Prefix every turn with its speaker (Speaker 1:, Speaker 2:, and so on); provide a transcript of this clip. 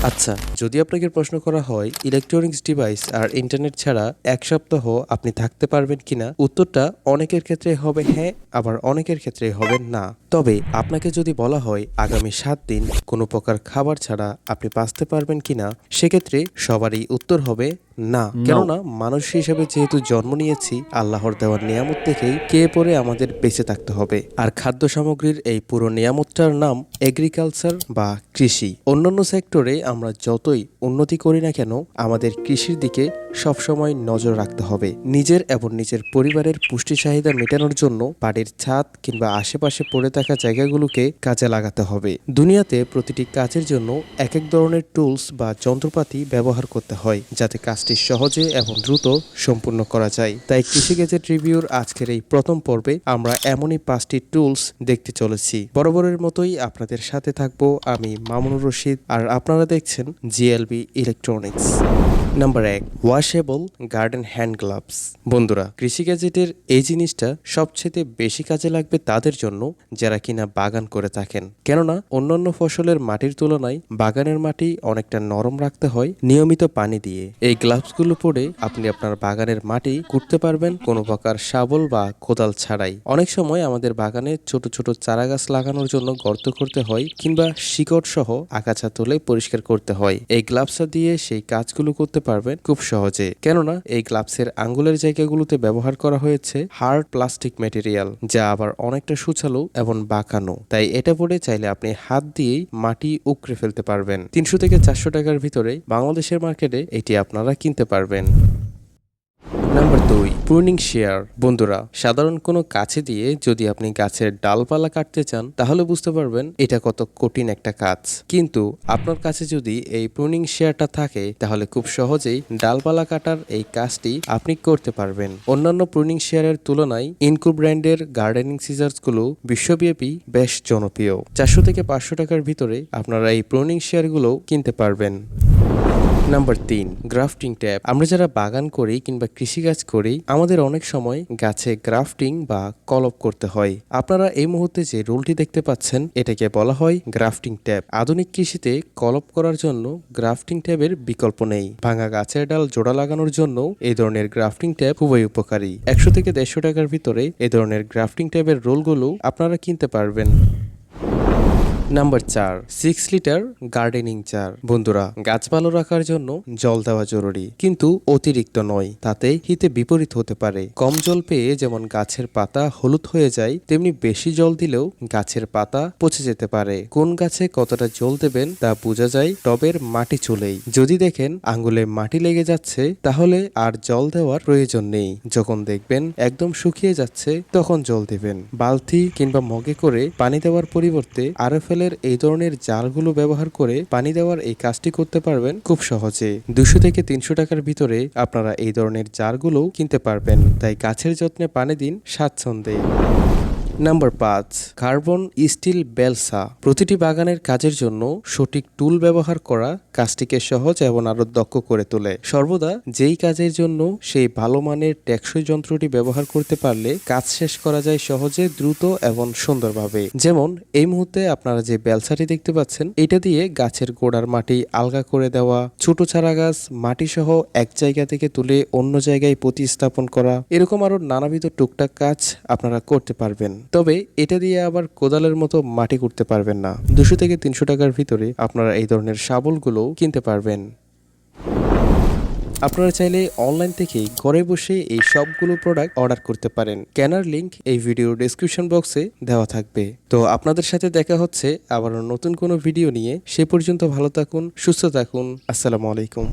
Speaker 1: আচ্ছা, যদি আপনাকে প্রশ্ন করা হয় ইলেকট্রনিক্স ডিভাইস আর ইন্টারনেট ছাড়া ১ সপ্তাহ আপনি থাকতে পারবেন কিনা, উত্তরটা অনেকের ক্ষেত্রে হবে হ্যাঁ, আবার অনেকের ক্ষেত্রে হবে না। তবে আপনাকে যদি বলা হয় আগামী ৭ দিন কোনো প্রকার খাবার ছাড়া আপনি বাঁচতে পারবেন কিনা, সেক্ষেত্রে সবারই উত্তর হবে না। কেননা মানুষ হিসেবে যেহেতু জন্ম নিয়েছি, আল্লাহর দেওয়ার নিয়ামত থেকেই কে পরে আমাদের বেঁচে থাকতে হবে। আর খাদ্য সামগ্রীর এই পুরো নিয়ামতটার নাম এগ্রিকালচার বা কৃষি। অন্যান্য সেক্টরে আমরা যতই উন্নতি করি না কেন, আমাদের কৃষির দিকে সবসময় নজর রাখতে হবে। নিজের এবং নিজের পরিবারের পুষ্টি চাহিদা মেটানোর জন্য বাড়ির ছাদ কিংবা আশেপাশে পড়ে থাকা জায়গাগুলোকে কাজে লাগাতে হবে। দুনিয়াতে প্রতিটি কাজের জন্য এক এক ধরনের টুলস বা যন্ত্রপাতি ব্যবহার করতে হয়, যাতে কাজটি সহজে এবং দ্রুত সম্পূর্ণ করা যায়। তাই কৃষি গ্যাজেট রিভিউর আজকের এই প্রথম পর্বে আমরা এমনই 5টি টুলস দেখতে চলেছি। বরাবরের মতোই আপনাদের সাথে থাকবো আমি মামুনুর রশিদ, আর আপনারা দেখছেন GLB electronics. Number 1, washable garden hand gloves. বন্ধুরা, কৃষি গ্যাজেটের এই জিনিসটা সবচেয়ে বেশি কাজে লাগবে তাদের জন্য যারা কিনা বাগান করে থাকেন। কেননা অন্যান্য ফসলের মাটির তুলনায় বাগানের মাটি অনেকটা নরম রাখতে হয় নিয়মিত পানি দিয়ে। এই গ্লাভসগুলো পরে আপনি আপনার বাগানের মাটি কুড়তে পারবেন কোনো প্রকার শাবল বা কোদাল ছাড়াই। অনেক সময় আমাদের বাগানে ছোট ছোট চারা গাছ লাগানোর জন্য গর্ত করতে হয় কিংবা শিকড় সহ আগাছা তুলে পরিষ্কার করতে হয়। এই গ্লাভসটা দিয়ে সেই কাজগুলো করতে পারবেন খুব সহজে। কেননা এই গ্লাভসের আঙ্গুলের জায়গাগুলোতে ব্যবহার করা হয়েছে হার্ড প্লাস্টিক ম্যাটেরিয়াল, যা আবার অনেকটা সুচালো এবং বাঁকানো। তাই এটা পরে চাইলে আপনি হাত দিয়েই মাটি উকড়ে ফেলতে পারবেন। 300 থেকে 400 টাকার ভিতরে বাংলাদেশের মার্কেটে এটি আপনারা কিনতে পারবেন। Number 2, pruning share. বন্ধুরা, সাধারণ কোনো কাছে দিয়ে যদি আপনি গাছের ডালপালা কাটতে চান, তাহলে বুঝতে পারবেন এটা কত কঠিন একটা কাজ। কিন্তু আপনার কাছে যদি এই প্রুনিং শেয়ারটা থাকে, তাহলে খুব সহজেই ডালপালা কাটার এই কাজটি আপনি করতে পারবেন। অন্যান্য প্রুনিং শেয়ারের তুলনায় ইনকু ব্র্যান্ডের গার্ডেনিং সিজার্সগুলো বিশ্বব্যাপী বেশ জনপ্রিয়। 400 থেকে 500 টাকার ভিতরে আপনারা এই প্রুনিং শেয়ারগুলো কিনতে পারবেন। Number 3, grafting tap. আমরা যারা বাগান করি কিংবা কৃষিকাজ করি, আমাদের অনেক সময় গাছে গ্রাফটিং বা কলপ করতে হয়। আপনারা এই মুহূর্তে যে রোলটি দেখতে পাচ্ছেন, এটাকে বলা হয় গ্রাফটিং ট্যাপ। আধুনিক কৃষিতে কলপ করার জন্য গ্রাফটিং ট্যাপের বিকল্প নেই। ভাঙা গাছের ডাল জোড়া লাগানোর জন্য এই ধরনের গ্রাফটিং ট্যাপ খুবই উপকারী। 100 থেকে 150 টাকার ভিতরে এই ধরনের গ্রাফটিং ট্যাপের রোলগুলো আপনারা কিনতে পারবেন। Number 4, 6 litre gardening jar. বন্ধুরা, গাছ ভালো রাখার জন্য জল দেওয়া জরুরি, কিন্তু অতিরিক্ত নয়, তাতে হিতে বিপরীত হতে পারে। কম জল পেয়ে যেমন গাছের পাতা হলুদ হয়ে যায়, তেমনি বেশি জল দিলেও গাছের পাতা পচে যেতে পারে। কোন গাছে কতটা জল দেবেন তা বোঝা যায় টবের মাটি চুলেই। যদি দেখেন আঙ্গুলে মাটি লেগে যাচ্ছে, তাহলে আর জল দেওয়ার প্রয়োজন নেই। যখন দেখবেন একদম শুকিয়ে যাচ্ছে, তখন জল দেবেন। বালতি কিংবা মগে করে পানি দেওয়ার পরিবর্তে আরএফএল এই ধরনের জারগুলো ব্যবহার করে পানি দেওয়ার এই কাজটি করতে পারবেন খুব সহজে। 200 থেকে 300 টাকার ভিতরে আপনারা এই ধরনের জারগুলো কিনতে পারবেন। তাই গাছের যত্নে পানি দিন স্বাচ্ছন্দ্যে। নাম্বার 5, কার্বন স্টিল বেলসা। প্রতিটি বাগানের কাজের জন্য সঠিক টুল ব্যবহার করা কাজটিকে সহজ এবং আরো দক্ষ করে তোলে। সর্বদা যেই কাজের জন্য সেই ভালো মানের টেকসই যন্ত্রটি ব্যবহার করতে পারলে কাজ শেষ করা যায় সহজে, দ্রুত এবং সুন্দরভাবে। যেমন এই মুহূর্তে আপনারা যে বেলসাটি দেখতে পাচ্ছেন, এটা দিয়ে গাছের গোড়ার মাটি আলগা করে দেওয়া, ছোট চারা গাছ মাটি সহ এক জায়গা থেকে তুলে অন্য জায়গায় প্রতিস্থাপন করা, এরকম আরো নানাবিধ টুকটাক কাজ আপনারা করতে পারবেন। তবে এটা দিয়ে আবার কোদালের মতো মাটি করতে পারবেন না। 200 থেকে 300 টাকার ভিতরে আপনারা এই ধরনের শাবলগুলো কিনতে পারবেন। আপনারা চাইলে অনলাইন থেকে ঘরে বসে এই সবগুলো প্রোডাক্ট অর্ডার করতে পারেন। কেনার লিংক এই ভিডিওর ডেসক্রিপশন বক্সে দেওয়া থাকবে। তো আপনাদের সাথে দেখা হচ্ছে আবারও নতুন কোনো ভিডিও নিয়ে। সে পর্যন্ত ভালো থাকুন, সুস্থ থাকুন। আসসালামু আলাইকুম।